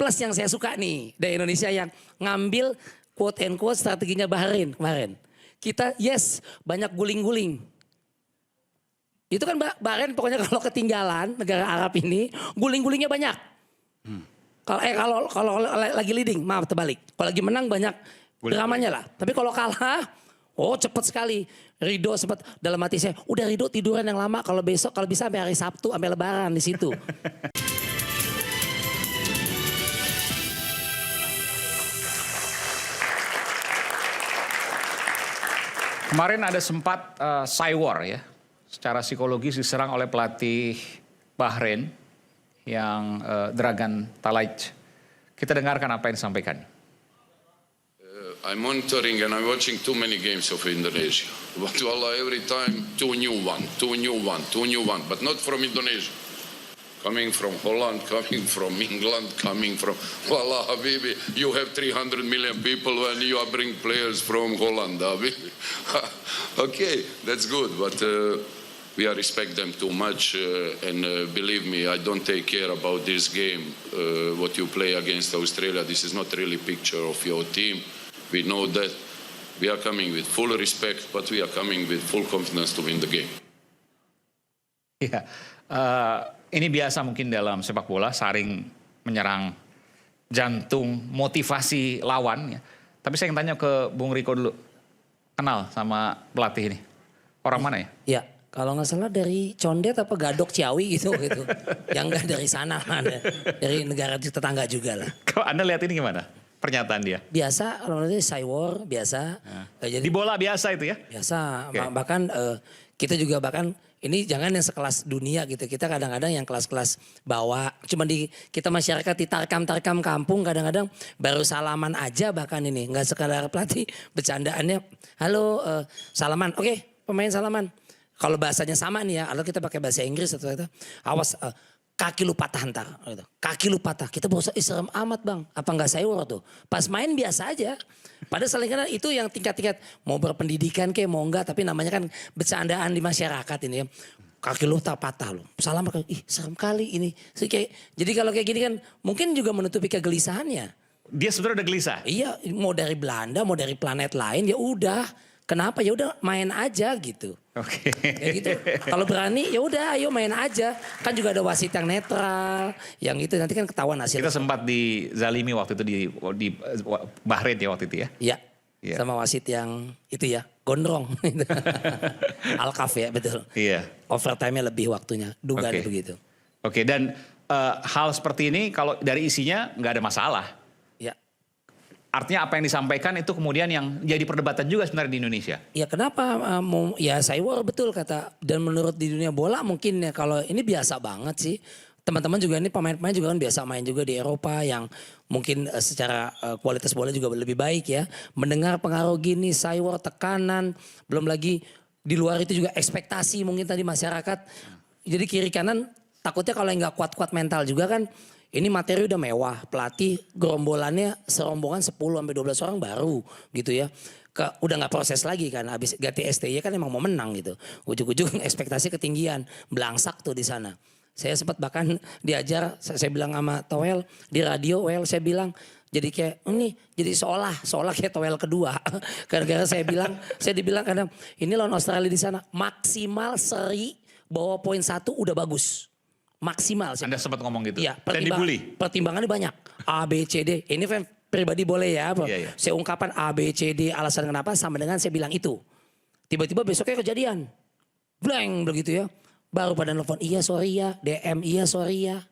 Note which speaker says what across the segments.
Speaker 1: Plus yang saya suka nih dari Indonesia yang ngambil quote and quote strateginya Bahrain kemarin. Kita yes banyak guling-guling. Itu kan Bahrain pokoknya kalau ketinggalan negara Arab ini guling-gulingnya banyak. Kalau lagi leading maaf terbalik. Kalau lagi menang banyak dramanya lah. Tapi kalau kalah cepet sekali. Ridho sempat dalam hati saya udah Ridho tiduran yang lama kalau besok kalau bisa sampai hari Sabtu sampai Lebaran di situ.
Speaker 2: Kemarin ada sempat war ya, secara psikologis diserang oleh pelatih Bahrain yang Dragan Talaic. Kita dengarkan apa yang disampaikan.
Speaker 3: I'm monitoring and I'm watching too many games of Indonesia. But wallah, every time two new one, but not from Indonesia. Coming from Holland, coming from England, coming from... Wallah, Habibi, you have 300 million people when you are bring players from Holland, Habibi. Okay, that's good, but we respect them too much. And believe me, I don't take care about this game, what you play against Australia. This is not really picture of your team. We know that. We are coming with full respect, but we are coming with full confidence to win the game.
Speaker 2: Ya, ini biasa mungkin dalam sepak bola, saring menyerang jantung, motivasi lawan. Ya. Tapi saya ingin tanya ke Bung Riko dulu. Kenal sama pelatih ini? Orang mana ya?
Speaker 1: Ya, kalau nggak salah dari Condet apa Gadok Ciawi gitu. Yang nggak dari sana, dari negara tetangga juga lah.
Speaker 2: Kalau Anda lihat ini gimana? Pernyataan dia?
Speaker 1: Biasa, kalau nanti Cywar biasa.
Speaker 2: Jadi, di bola biasa itu ya?
Speaker 1: Biasa,
Speaker 2: Okay.
Speaker 1: bahkan kita juga ini jangan yang sekelas dunia gitu. Kita kadang-kadang yang kelas-kelas bawah. Cuma kita masyarakat di tarkam-tarkam kampung kadang-kadang baru salaman aja bahkan ini. Nggak sekadar pelatih bercandaannya. Halo salaman, oke pemain salaman. Kalau bahasanya sama nih ya, atau kita pakai bahasa Inggris atau itu. Awas kaki lu patah ntar. Gitu. Kaki lu patah. Kita berusaha serem amat bang. Apa nggak Cywar tuh. Pas main biasa aja. Padahal seringkali itu yang tingkat-tingkat mau berpendidikan kayak mau enggak. Tapi namanya kan bercandaan di masyarakat ini ya. Kaki lu tak patah lu. Salam ih serem kali ini. Jadi kalau kayak gini kan mungkin juga menutupi kegelisahannya.
Speaker 2: Dia sebenarnya udah gelisah?
Speaker 1: Iya mau dari Belanda mau dari planet lain ya udah. Kenapa ya udah main aja gitu.
Speaker 2: Oke.
Speaker 1: Kayak gitu. Kalau berani ya udah ayo main aja. Kan juga ada wasit yang netral, yang itu nanti kan ketahuan hasilnya.
Speaker 2: Kita sempat dizalimi waktu itu di Bahrain ya waktu itu ya.
Speaker 1: Iya.
Speaker 2: Ya.
Speaker 1: Sama wasit yang itu ya, gondrong. Alkaf ya betul.
Speaker 2: Iya.
Speaker 1: Overtime-nya lebih waktunya, dugaan
Speaker 2: Oke.
Speaker 1: begitu.
Speaker 2: Oke, dan hal seperti ini kalau dari isinya nggak ada masalah.
Speaker 1: Ya.
Speaker 2: Artinya apa yang disampaikan itu kemudian yang jadi perdebatan juga sebenarnya di Indonesia.
Speaker 1: Ya kenapa ya Cywar betul kata, dan menurut di dunia bola mungkin ya kalau ini biasa banget sih. Teman-teman juga ini pemain-pemain juga kan biasa main juga di Eropa yang mungkin secara kualitas bola juga lebih baik ya. Mendengar pengaruh gini, Cywar tekanan, belum lagi di luar itu juga ekspektasi mungkin tadi masyarakat. Jadi kiri kanan takutnya kalau yang nggak kuat-kuat mental juga kan. Ini materi udah mewah, pelatih gerombolannya serombongan 10-12 orang baru gitu ya. Udah gak proses lagi kan, habis ganti STY kan emang mau menang gitu. Ujung-ujung ekspektasi ketinggian, belangsak tuh di sana. Saya sempat bahkan diajar, saya bilang sama Toel di radio, saya bilang jadi kayak ini, jadi seolah kayak Toel kedua. Gara-gara saya dibilang kadang ini lawan Australia di sana maksimal seri bawa poin 1 udah bagus. Maksimal sih.
Speaker 2: Anda sempat ngomong gitu?
Speaker 1: Iya,
Speaker 2: dan dibully?
Speaker 1: Pertimbangannya banyak. A, B, C, D. Ini kan pribadi boleh ya.
Speaker 2: Iya.
Speaker 1: Saya ungkapkan A, B, C, D alasan kenapa sama dengan saya bilang itu. Tiba-tiba besoknya kejadian. Blank begitu ya. Baru pada nelfon, iya sorry ya. DM, iya sorry ya.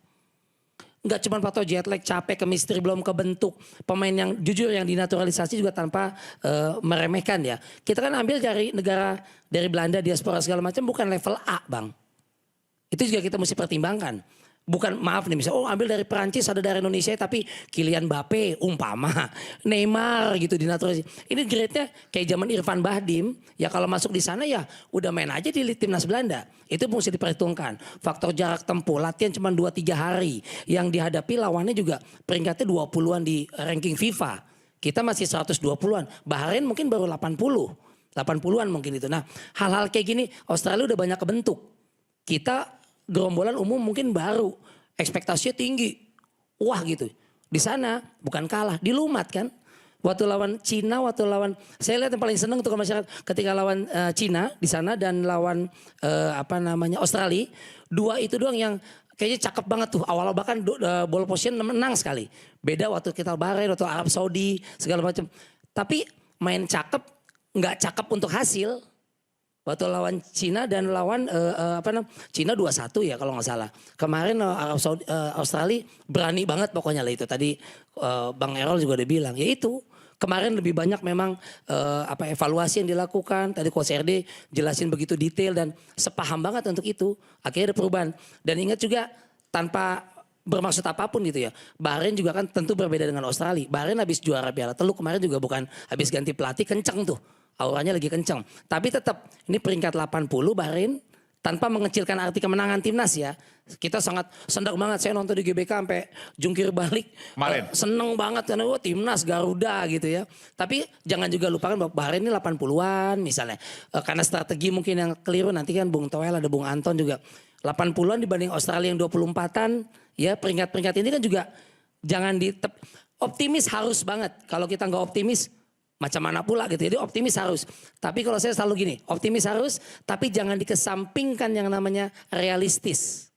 Speaker 1: Enggak cuma faktor jet lag, capek, chemistry belum kebentuk. Pemain yang jujur yang dinaturalisasi juga tanpa meremehkan ya. Kita kan ambil dari negara, dari Belanda, diaspora segala macam bukan level A bang. Itu juga kita mesti pertimbangkan. Bukan maaf nih misalnya ambil dari Perancis ada dari Indonesia tapi Kylian Mbappe umpama Neymar gitu dinaturalisasi. Ini grade-nya kayak zaman Irfan Bahdim ya kalau masuk di sana ya udah main aja di timnas Belanda. Itu mesti diperhitungkan. Faktor jarak tempuh latihan cuma 2-3 hari yang dihadapi lawannya juga peringkatnya 20-an di ranking FIFA. Kita masih 120-an. Bahrain mungkin baru 80-an mungkin itu. Nah, hal-hal kayak gini Australia udah banyak kebentuk. Kita gerombolan umum mungkin baru, ekspektasinya tinggi. Wah gitu. di sana, bukan kalah, dilumat kan. Waktu lawan Cina, saya lihat yang paling seneng untuk masyarakat ketika lawan Cina di sana dan lawan Australia, dua itu doang yang kayaknya cakep banget tuh. Awal bahkan ball position menang sekali. Beda waktu kita Bahrain, waktu Arab Saudi segala macam. Tapi main cakep, nggak cakep untuk hasil. Waktu lawan Cina dan lawan Cina 2-1 ya kalau nggak salah. Kemarin Arab Saudi, Australia berani banget pokoknya lah itu. Tadi Bang Errol juga udah bilang, ya itu. Kemarin lebih banyak memang evaluasi yang dilakukan. Tadi Coach RD jelasin begitu detail dan sepaham banget untuk itu. Akhirnya ada perubahan. Dan ingat juga tanpa bermaksud apapun gitu ya. Bahrain juga kan tentu berbeda dengan Australia. Bahrain habis juara Piala Teluk kemarin juga bukan habis ganti pelatih kenceng tuh. Auranya lagi kenceng. Tapi tetap ini peringkat 80 Bahrain tanpa mengecilkan arti kemenangan timnas ya. Kita sangat senang banget. Saya nonton di GBK sampai jungkir balik. Seneng banget karena timnas Garuda gitu ya. Tapi jangan juga lupakan bahwa Bahrain ini 80-an misalnya. Karena strategi mungkin yang keliru nanti kan Bung Toel ada Bung Anton juga. 80-an dibanding Australia yang 24-an. Ya peringkat-peringkat ini kan juga jangan optimis harus banget. Kalau kita nggak optimis macam mana pula gitu. Jadi optimis harus. Tapi kalau saya selalu gini, optimis harus tapi jangan dikesampingkan yang namanya realistis.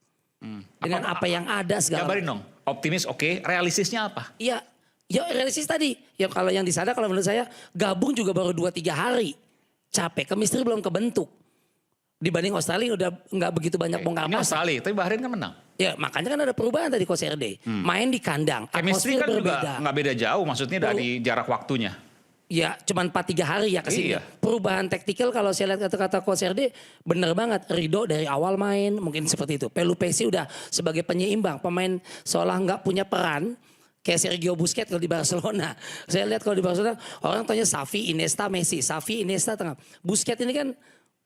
Speaker 1: Dengan apa yang ada segala.
Speaker 2: Jabarin dong, optimis oke, realistisnya apa?
Speaker 1: Iya, ya realistis tadi. Ya kalau yang di sana kalau menurut saya gabung juga baru 2-3 hari. Capek, chemistry belum kebentuk. Dibanding Australia udah nggak begitu banyak bongkar
Speaker 2: Ini
Speaker 1: pasang.
Speaker 2: Australia, tapi Bahrain kan menang.
Speaker 1: Ya makanya kan ada perubahan tadi Coach RD. Main di kandang,
Speaker 2: Chemistry
Speaker 1: atmosfer
Speaker 2: kan
Speaker 1: berbeda.
Speaker 2: juga nggak beda jauh, maksudnya dari jarak waktunya.
Speaker 1: Ya cuman 4-3 hari ya kesini.
Speaker 2: Iya.
Speaker 1: Perubahan taktikal kalau saya lihat kata-kata Coach RD bener banget. Ridho dari awal main mungkin seperti itu. Pelupesi udah sebagai penyeimbang. Pemain seolah nggak punya peran. Kayak Sergio Busquets kalau di Barcelona. Saya lihat kalau di Barcelona orang tanya Xavi, Iniesta, Messi. Xavi, Iniesta tengah. Busquets ini kan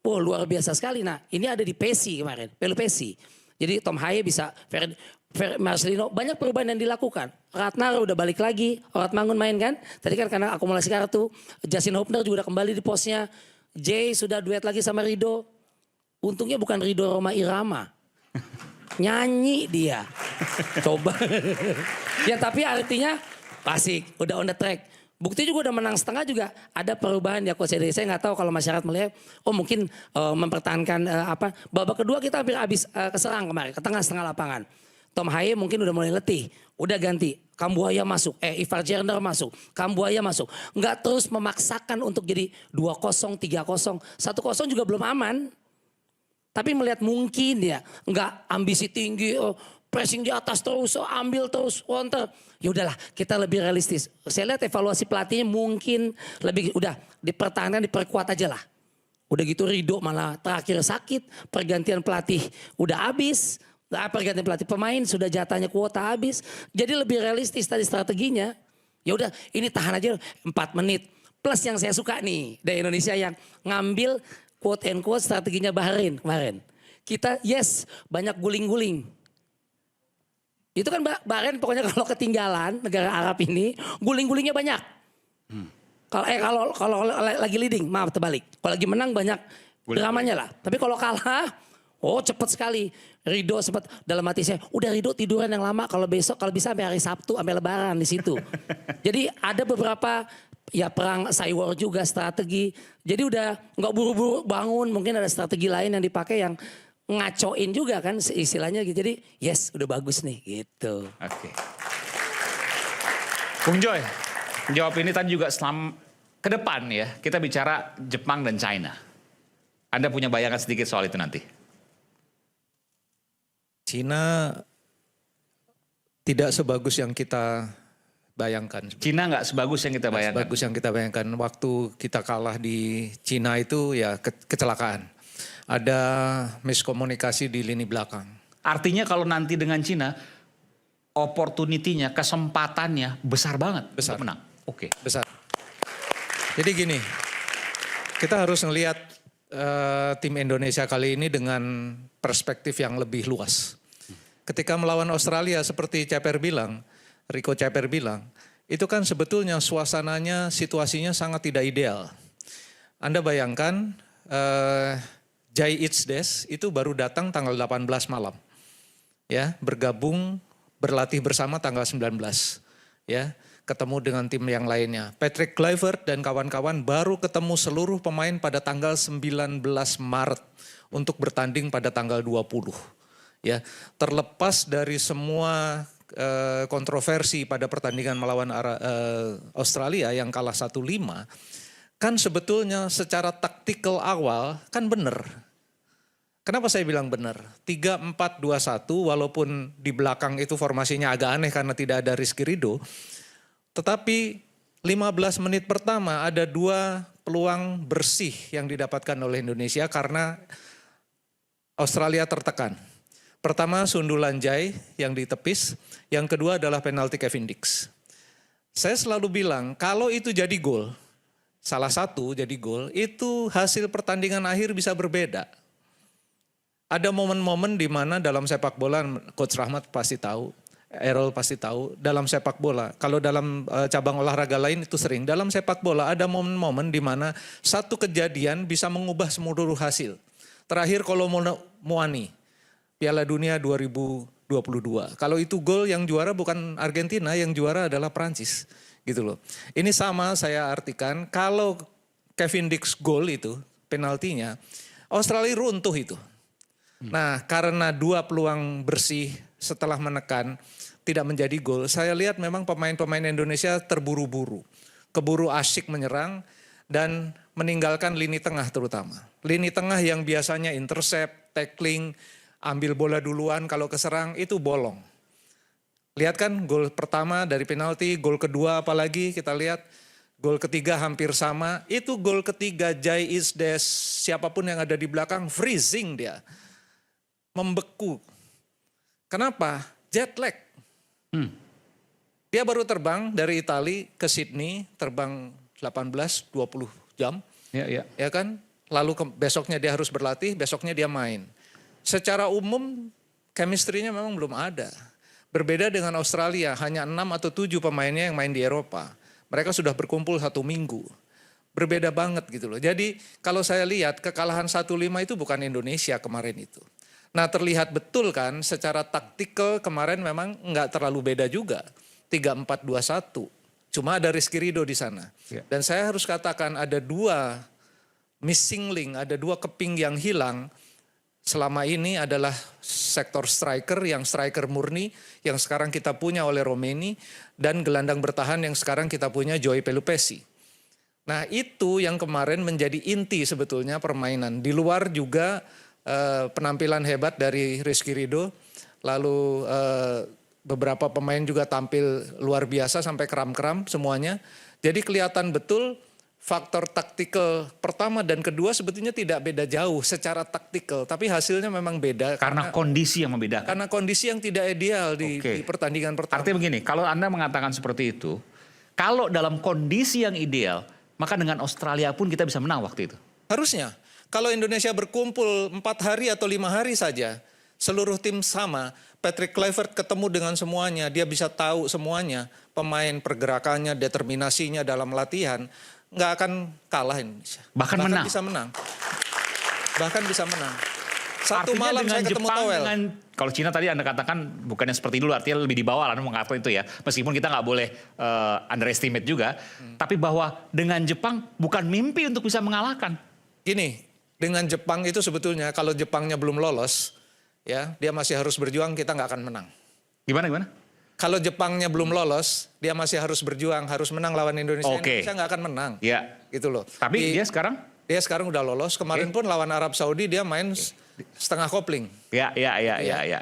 Speaker 1: luar biasa sekali. Nah ini ada di Pesi kemarin. Pelupesi. Jadi Tom Haye bisa Marcelino, banyak perubahan yang dilakukan. Ratnar udah balik lagi, Orat Mangun main kan. Tadi kan karena akumulasi kartu. Justin Hopner juga udah kembali di posnya. Jay sudah duet lagi sama Rido. Untungnya bukan Rido Roma Irama. Nyanyi dia. Coba. Ya tapi artinya pasti udah on the track. Bukti juga udah menang setengah juga ada perubahan ya Coach Ede. Saya nggak tahu kalau masyarakat melihat, mungkin mempertahankan babak kedua kita hampir habis keserang kemarin ke tengah setengah lapangan. Tom Haye mungkin udah mulai letih, udah ganti. Kambuaya masuk, Ivar Jerner masuk, Kambuaya masuk. Nggak terus memaksakan untuk jadi 2-0, 3-0, 1-0 juga belum aman. Tapi melihat mungkin ya, nggak ambisi tinggi, pressing di atas terus, ambil terus, counter. Ya udahlah, kita lebih realistis. Saya lihat evaluasi pelatihnya mungkin lebih udah dipertahankan, diperkuat aja lah. Udah gitu Rido malah terakhir sakit, pergantian pelatih udah habis. Pergantian pelatih pemain sudah jatahnya kuota habis. Jadi lebih realistis tadi strateginya. Ya udah, ini tahan aja 4 menit. Plus yang saya suka nih dari Indonesia yang ngambil quote and quote strateginya Bahrain kemarin. Kita yes, banyak guling-guling. Itu kan Bahrain pokoknya kalau ketinggalan negara Arab ini guling-gulingnya banyak. Kalau lagi leading, maaf terbalik. Kalau lagi menang banyak dramanya lah. Tapi kalau kalah, cepet sekali. Rido sempat dalam hati saya, udah Rido tiduran yang lama kalau besok kalau bisa sampai hari Sabtu sampai Lebaran di situ. Jadi ada beberapa ya perang cywar juga strategi. Jadi udah nggak buru-buru bangun, mungkin ada strategi lain yang dipakai yang ngacoin juga kan istilahnya gitu. Jadi yes udah bagus nih gitu.
Speaker 2: Oke. Bung Joy, jawab ini tadi juga ke depan ya kita bicara Jepang dan China. Anda punya bayangan sedikit soal itu nanti?
Speaker 4: Cina tidak sebagus yang kita bayangkan.
Speaker 2: Cina nggak sebagus yang kita bayangkan.
Speaker 4: Sebagus yang kita bayangkan. Waktu kita kalah di Cina itu ya kecelakaan. Ada miskomunikasi di lini belakang.
Speaker 2: Artinya kalau nanti dengan Cina, opportunity-nya, kesempatannya besar banget.
Speaker 4: Besar.
Speaker 2: Untuk menang. Oke.
Speaker 4: Besar. Jadi gini, kita harus ngelihat tim Indonesia kali ini dengan perspektif yang lebih luas. Ketika melawan Australia seperti Rico Ceper bilang, itu kan sebetulnya suasananya, situasinya sangat tidak ideal. Anda bayangkan Jai Itzdes itu baru datang tanggal 18 malam. Ya, bergabung, berlatih bersama tanggal 19. ya, ketemu dengan tim yang lainnya. Patrick Kluivert dan kawan-kawan baru ketemu seluruh pemain pada tanggal 19 Maret untuk bertanding pada tanggal 20. Ya, terlepas dari semua kontroversi pada pertandingan melawan Australia yang kalah 1-5, kan sebetulnya secara taktikal awal kan benar. Kenapa saya bilang benar? 3-4-2-1 walaupun di belakang itu formasinya agak aneh karena tidak ada Rizky Ridho. Tetapi 15 menit pertama ada 2 peluang bersih yang didapatkan oleh Indonesia karena Australia tertekan. Pertama sundulan Jai yang ditepis, yang kedua adalah penalti Kevin Dix. Saya selalu bilang kalau itu jadi gol, salah satu jadi gol, itu hasil pertandingan akhir bisa berbeda. Ada momen-momen di mana dalam sepak bola, Coach Rahmat pasti tahu, Errol pasti tahu, dalam sepak bola, kalau dalam cabang olahraga lain itu sering, dalam sepak bola ada momen-momen di mana satu kejadian bisa mengubah seluruh hasil. Terakhir kalau Muani, Piala Dunia 2022. Kalau itu gol yang juara bukan Argentina, yang juara adalah Prancis. Gitu loh. Ini sama saya artikan, kalau Kevin Dix gol itu, penaltinya, Australia runtuh itu. Nah, karena 2 peluang bersih setelah menekan tidak menjadi gol, saya lihat memang pemain-pemain Indonesia terburu-buru. Keburu asyik menyerang dan meninggalkan lini tengah terutama. Lini tengah yang biasanya intercept, tackling, ambil bola duluan kalau keserang itu bolong. Lihat kan gol pertama dari penalti, gol kedua apalagi kita lihat. Gol ketiga hampir sama, itu gol ketiga Jai Isdes, siapapun yang ada di belakang freezing dia. Membeku. Kenapa? Jet lag. Dia baru terbang dari Itali ke Sydney, terbang 18-20 jam. Ya kan? Lalu besoknya dia harus berlatih, besoknya dia main. Secara umum chemistry-nya memang belum ada. Berbeda dengan Australia, hanya 6 atau 7 pemainnya yang main di Eropa. Mereka sudah berkumpul 1 minggu. Berbeda banget gitu loh. Jadi kalau saya lihat kekalahan 1-5 itu bukan Indonesia kemarin itu. Nah terlihat betul kan secara taktikal kemarin memang nggak terlalu beda juga. 3-4-2-1. Cuma ada Rizky Ridho di sana. Dan saya harus katakan ada 2 missing link, ada 2 keping yang hilang. Selama ini adalah sektor striker yang striker murni yang sekarang kita punya oleh Romeni dan gelandang bertahan yang sekarang kita punya Joey Pelupesi. Nah itu yang kemarin menjadi inti sebetulnya permainan. Di luar juga penampilan hebat dari Rizky Ridho, lalu beberapa pemain juga tampil luar biasa sampai kram-kram semuanya. Jadi kelihatan betul faktor taktikal pertama dan kedua sebetulnya tidak beda jauh secara taktikal, tapi hasilnya memang beda.
Speaker 2: Karena kondisi yang membedakan.
Speaker 4: Karena kondisi yang tidak ideal di pertandingan pertama.
Speaker 2: Artinya begini, kalau Anda mengatakan seperti itu, kalau dalam kondisi yang ideal, maka dengan Australia pun kita bisa menang waktu itu.
Speaker 4: Harusnya. Kalau Indonesia berkumpul 4 hari atau 5 hari saja, seluruh tim sama, Patrick Kluivert ketemu dengan semuanya, dia bisa tahu semuanya, pemain, pergerakannya, determinasinya dalam latihan, nggak akan kalah Indonesia.
Speaker 2: Bahkan menang.
Speaker 4: Bisa menang. Bahkan bisa menang. Satu
Speaker 2: Artinya
Speaker 4: malam saya ketemu
Speaker 2: Jepang,
Speaker 4: Towel.
Speaker 2: Kalau Cina tadi Anda katakan bukannya seperti dulu, artinya lebih di bawah lah Anda mengatakan itu ya. Meskipun kita nggak boleh underestimate juga. Tapi bahwa dengan Jepang bukan mimpi untuk bisa mengalahkan.
Speaker 4: Gini, dengan Jepang itu sebetulnya kalau Jepangnya belum lolos, ya dia masih harus berjuang, kita nggak akan menang.
Speaker 2: Gimana?
Speaker 4: Kalau Jepangnya belum lolos, dia masih harus berjuang, harus menang lawan Indonesia.
Speaker 2: Oke.
Speaker 4: Indonesia nggak akan menang.
Speaker 2: Ya.
Speaker 4: Gitu loh.
Speaker 2: Tapi dia sekarang?
Speaker 4: Dia sekarang udah lolos. Kemarin pun lawan Arab Saudi dia main setengah kopling.
Speaker 2: Ya.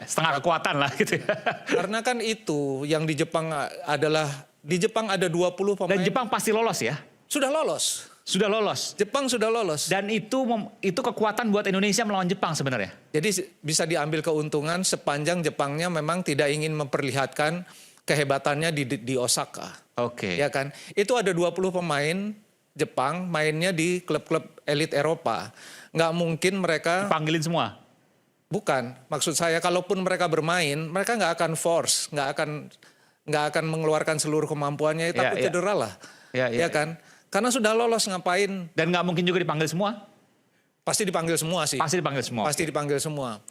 Speaker 2: Setengah kekuatan lah gitu ya.
Speaker 4: Karena kan itu yang di Jepang adalah, di Jepang ada 20 pemain.
Speaker 2: Dan Jepang pasti lolos ya?
Speaker 4: Sudah lolos.
Speaker 2: Sudah lolos.
Speaker 4: Jepang sudah lolos.
Speaker 2: Dan itu kekuatan buat Indonesia melawan Jepang sebenarnya.
Speaker 4: Jadi bisa diambil keuntungan sepanjang Jepangnya memang tidak ingin memperlihatkan kehebatannya di Osaka.
Speaker 2: Oke.
Speaker 4: Ya kan? Itu ada 20 pemain Jepang mainnya di klub-klub elit Eropa. Nggak mungkin mereka
Speaker 2: Panggilin semua.
Speaker 4: Bukan, maksud saya kalaupun mereka bermain, mereka nggak akan force, nggak akan mengeluarkan seluruh kemampuannya, takut cedera lah. Ya kan? Karena sudah lolos ngapain?
Speaker 2: Dan nggak mungkin juga dipanggil semua?
Speaker 4: Pasti dipanggil semua sih.
Speaker 2: Pasti dipanggil semua.
Speaker 4: Pasti dipanggil semua.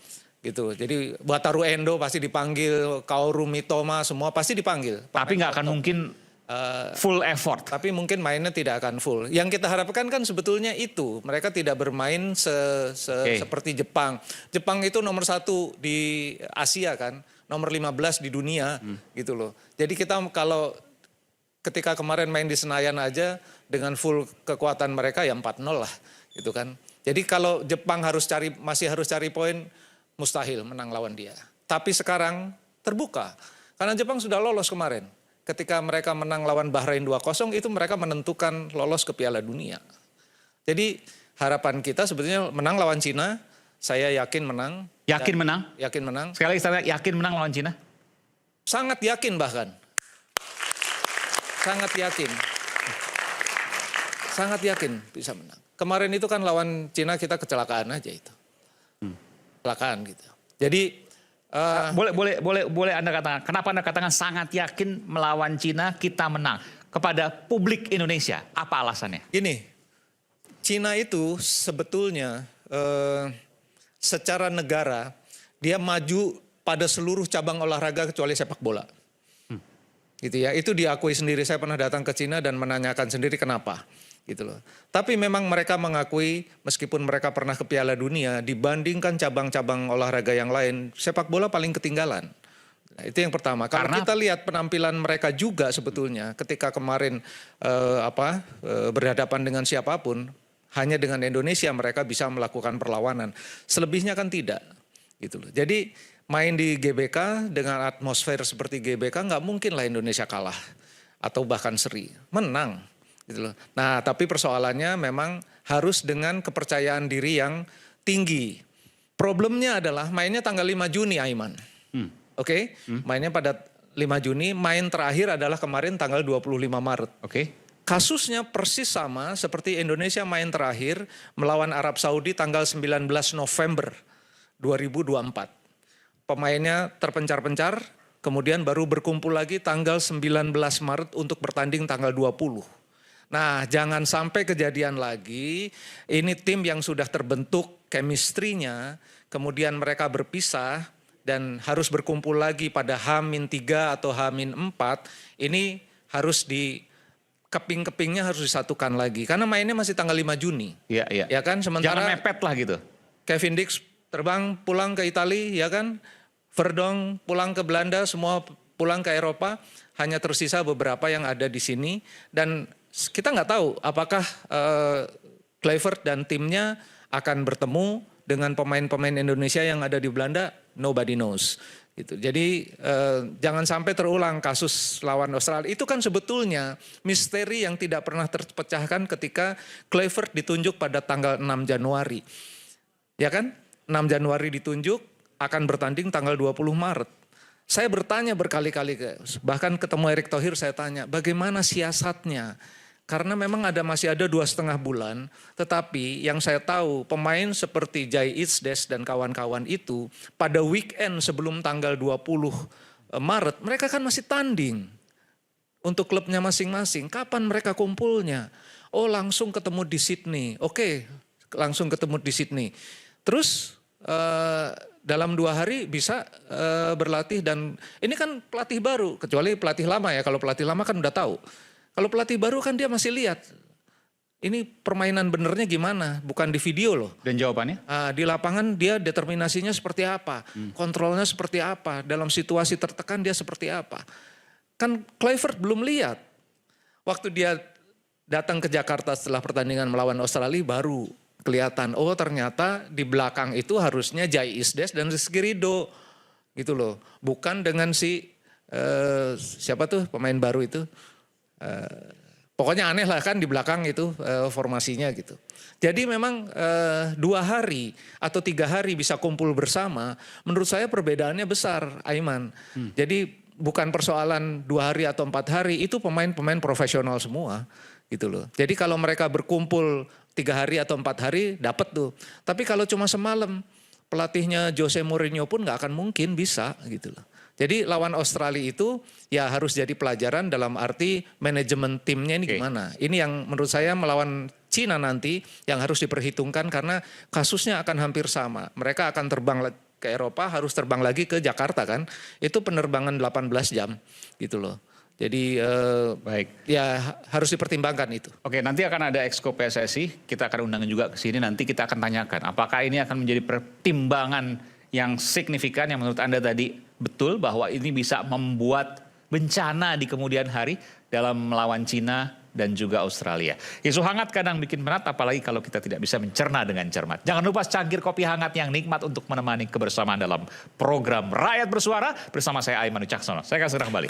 Speaker 4: gitu. Jadi Wataru Endo pasti dipanggil, Kaoru Mitoma semua pasti dipanggil.
Speaker 2: Tapi nggak akan mungkin full effort.
Speaker 4: Tapi mungkin mainnya tidak akan full. Yang kita harapkan kan sebetulnya itu. Mereka tidak bermain seperti Jepang. Jepang itu nomor 1 di Asia kan. Nomor 15 di dunia gitu loh. Jadi kita kalau ketika kemarin main di Senayan aja dengan full kekuatan mereka ya 4-0 lah gitu kan. Jadi kalau Jepang masih harus cari poin, mustahil menang lawan dia. Tapi sekarang terbuka. Karena Jepang sudah lolos kemarin. Ketika mereka menang lawan Bahrain 2-0 itu mereka menentukan lolos ke Piala Dunia. Jadi harapan kita sebetulnya menang lawan Cina, saya yakin menang.
Speaker 2: Yakin menang?
Speaker 4: Yakin menang.
Speaker 2: Sekali lagi saya yakin menang lawan Cina?
Speaker 4: Sangat yakin bahkan. Sangat yakin. Sangat yakin bisa menang. Kemarin itu kan lawan Cina kita kecelakaan aja itu. Kecelakaan gitu. Jadi
Speaker 2: boleh Anda katakan, kenapa Anda katakan sangat yakin melawan Cina kita menang? Kepada publik Indonesia, apa alasannya?
Speaker 4: Gini, Cina itu sebetulnya secara negara, dia maju pada seluruh cabang olahraga kecuali sepak bola. Gitu ya, itu diakui sendiri, saya pernah datang ke Cina dan menanyakan sendiri kenapa. Gitu loh. Tapi memang mereka mengakui meskipun mereka pernah ke Piala Dunia dibandingkan cabang-cabang olahraga yang lain sepak bola paling ketinggalan. Nah, itu yang pertama. Kalau kita lihat penampilan mereka juga sebetulnya ketika kemarin berhadapan dengan siapapun hanya dengan Indonesia mereka bisa melakukan perlawanan. Selebihnya kan tidak. Gitu loh. Jadi main di GBK dengan atmosfer seperti GBK nggak mungkin lah Indonesia kalah atau bahkan seri. Menang. Gitu loh. Nah tapi persoalannya memang harus dengan kepercayaan diri yang tinggi. Problemnya adalah mainnya tanggal 5 Juni Aiman. Oke? Mainnya pada 5 Juni, main terakhir adalah kemarin tanggal 25 Maret.
Speaker 2: Oke.
Speaker 4: Kasusnya persis sama seperti Indonesia main terakhir melawan Arab Saudi tanggal 19 November 2024. Pemainnya terpencar-pencar, kemudian baru berkumpul lagi tanggal 19 Maret untuk bertanding tanggal 20. Nah jangan sampai kejadian lagi, ini tim yang sudah terbentuk chemistry-nya, kemudian mereka berpisah dan harus berkumpul lagi pada H-3 atau H-4, ini harus keping-kepingnya harus disatukan lagi. Karena mainnya masih tanggal 5 Juni.
Speaker 2: Iya, iya.
Speaker 4: Ya kan, sementara
Speaker 2: jangan mepet lah gitu.
Speaker 4: Kevin Dix terbang pulang ke Italia, ya kan. Verdong pulang ke Belanda, semua pulang ke Eropa. Hanya tersisa beberapa yang ada di sini. Dan kita nggak tahu apakah Kluivert dan timnya akan bertemu dengan pemain-pemain Indonesia yang ada di Belanda. Nobody knows. Gitu. Jadi jangan sampai terulang kasus lawan Australia. Itu kan sebetulnya misteri yang tidak pernah terpecahkan ketika Kluivert ditunjuk pada tanggal 6 Januari. Ya kan? 6 Januari ditunjuk, akan bertanding tanggal 20 Maret. Saya bertanya berkali-kali, bahkan ketemu Erick Thohir saya tanya, bagaimana siasatnya? Karena memang masih ada 2,5 bulan, tetapi yang saya tahu pemain seperti Jai Isdes dan kawan-kawan itu pada weekend sebelum tanggal 20 Maret mereka kan masih tanding untuk klubnya masing-masing. Kapan mereka kumpulnya? Oh langsung ketemu di Sydney. Oke, langsung ketemu di Sydney. Terus dalam 2 hari bisa berlatih dan ini kan pelatih baru, kecuali pelatih lama ya. Kalau pelatih lama kan udah tahu. Kalau pelatih baru kan dia masih lihat, ini permainan benernya gimana, bukan di video loh.
Speaker 2: Dan jawabannya?
Speaker 4: Di lapangan dia determinasinya seperti apa, kontrolnya seperti apa, dalam situasi tertekan dia seperti apa. Kan Kluivert belum lihat. Waktu dia datang ke Jakarta setelah pertandingan melawan Australia baru kelihatan, oh ternyata di belakang itu harusnya Jai Isdes dan Rizky Ridho. Gitu loh, bukan dengan siapa tuh pemain baru itu. Pokoknya aneh lah kan di belakang itu formasinya gitu. Jadi memang 2 hari atau 3 hari bisa kumpul bersama, menurut saya perbedaannya besar, Aiman. Jadi bukan persoalan 2 hari atau 4 hari, itu pemain-pemain profesional semua gitu loh. Jadi kalau mereka berkumpul 3 hari atau 4 hari dapat tuh. Tapi kalau cuma semalam, pelatihnya Jose Mourinho pun gak akan mungkin bisa gitu loh. Jadi lawan Australia itu ya harus jadi pelajaran dalam arti manajemen timnya ini gimana. Ini yang menurut saya melawan Cina nanti yang harus diperhitungkan karena kasusnya akan hampir sama. Mereka akan terbang ke Eropa harus terbang lagi ke Jakarta kan. Itu penerbangan 18 jam gitu loh. Jadi
Speaker 2: Baik.
Speaker 4: ya harus dipertimbangkan itu.
Speaker 2: Oke, nanti akan ada Exco PSSI, kita akan undang juga ke sini, nanti kita akan tanyakan apakah ini akan menjadi pertimbangan yang signifikan yang menurut Anda tadi betul bahwa ini bisa membuat bencana di kemudian hari dalam melawan Cina dan juga Australia. Isu hangat kadang bikin berat, apalagi kalau kita tidak bisa mencerna dengan cermat. Jangan lupa cangkir kopi hangat yang nikmat untuk menemani kebersamaan dalam program Rakyat Bersuara bersama saya Aiman Wicaksono. Saya akan segera kembali.